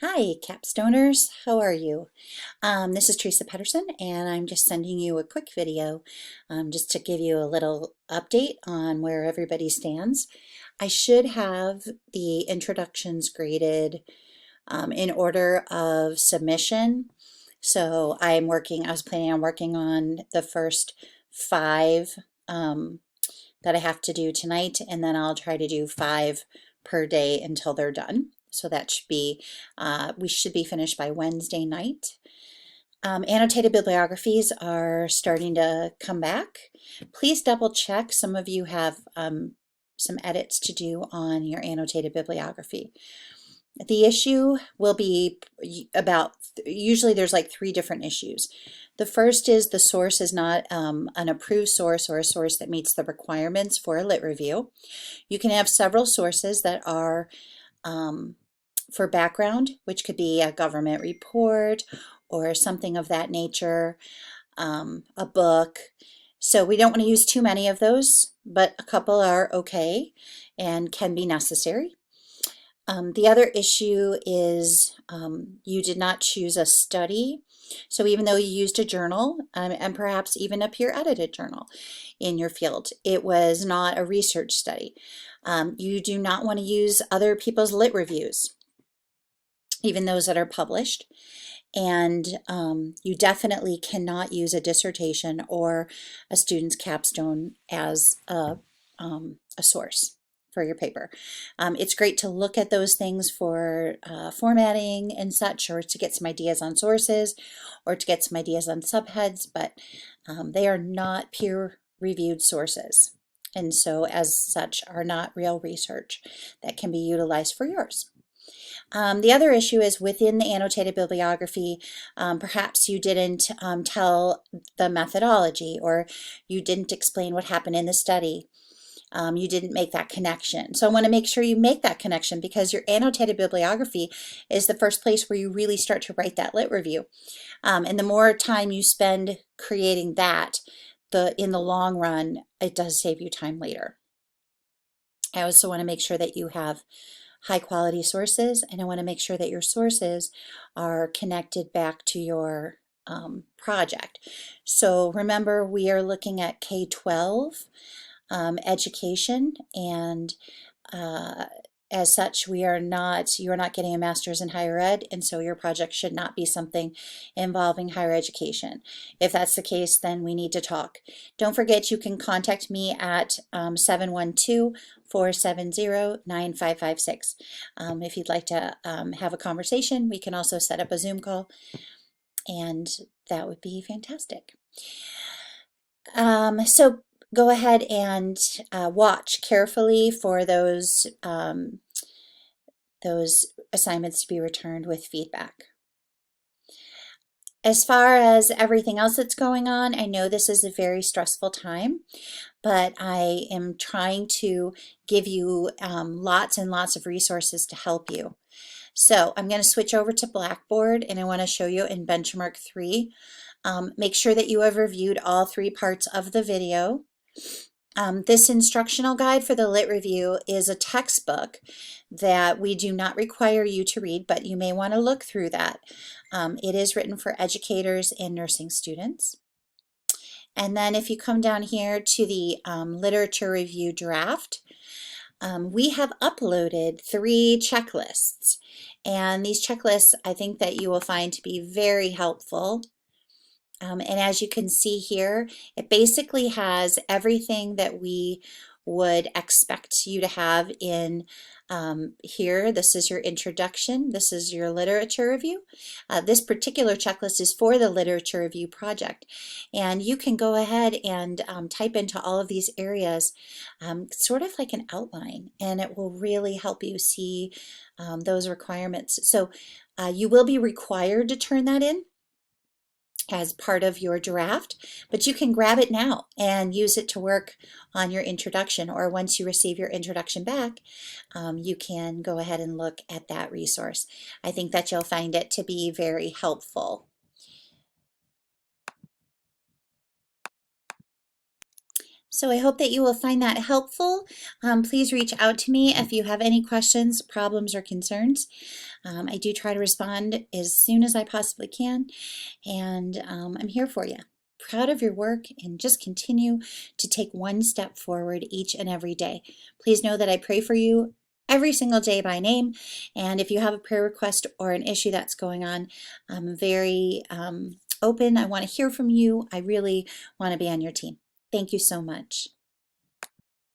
Hi, Capstoners. How are you? This is Teresa Pedersen, and I'm just sending you a quick video just to give you a little update on where everybody stands. I should have the introductions graded in order of submission. So I was planning on working on the first five that I have to do tonight, and then I'll try to do five per day until they're done. So that should be, we should be finished by Wednesday night. Annotated bibliographies are starting to come back. Please double check. Some of you have some edits to do on your annotated bibliography. The issue will be about, usually there's like three different issues. The first is the source is not an approved source or a source that meets the requirements for a lit review. You can have several sources that are for background, which could be a government report or something of that nature, a book. So we don't want to use too many of those, but a couple are okay and can be necessary. The other issue is you did not choose a study. So even though you used a journal and perhaps even a peer-edited journal in your field, it was not a research study. You do not want to use other people's lit reviews, even those that are published. And you definitely cannot use a dissertation or a student's capstone as a source for your paper. It's great to look at those things for formatting and such, or to get some ideas on sources, or to get some ideas on subheads, but they are not peer-reviewed sources, and so as such are not real research that can be utilized for yours. The other issue is within the annotated bibliography, perhaps you didn't tell the methodology, or you didn't explain what happened in the study. You didn't make that connection. So I want to make sure you make that connection, because your annotated bibliography is the first place where you really start to write that lit review. And the more time you spend creating that, in the long run, it does save you time later. I also want to make sure that you have high quality sources, and I want to make sure that your sources are connected back to your project. So remember, we are looking at K-12 education, and as such, you are not getting a master's in higher ed, and so your project should not be something involving higher education. If that's the case, then we need to talk. Don't forget, you can contact me at 712-470-9556. If you'd like to have a conversation, we can also set up a Zoom call, and that would be fantastic. So go ahead and watch carefully for those assignments to be returned with feedback. As far as everything else that's going on, I know this is a very stressful time, but I am trying to give you lots and lots of resources to help you. So I'm going to switch over to Blackboard, and I want to show you in Benchmark 3. Make sure that you have reviewed all three parts of the video. This instructional guide for the lit review is a textbook that we do not require you to read, but you may want to look through that. It is written for educators and nursing students. And then if you come down here to the literature review draft, we have uploaded 3 checklists. And these checklists I think that you will find to be very helpful. And as you can see here, it basically has everything that we would expect you to have in here. This is your introduction. This is your literature review. This particular checklist is for the literature review project. And you can go ahead and type into all of these areas sort of like an outline, and it will really help you see those requirements. So you will be required to turn that in as part of your draft, but you can grab it now and use it to work on your introduction, or once you receive your introduction back, you can go ahead and look at that resource. I think that you'll find it to be very helpful. So I hope that you will find that helpful. Please reach out to me if you have any questions, problems, or concerns. I do try to respond as soon as I possibly can, and I'm here for you. Proud of your work, and just continue to take one step forward each and every day. Please know that I pray for you every single day by name, and if you have a prayer request or an issue that's going on, I'm very open. I want to hear from you. I really want to be on your team. Thank you so much.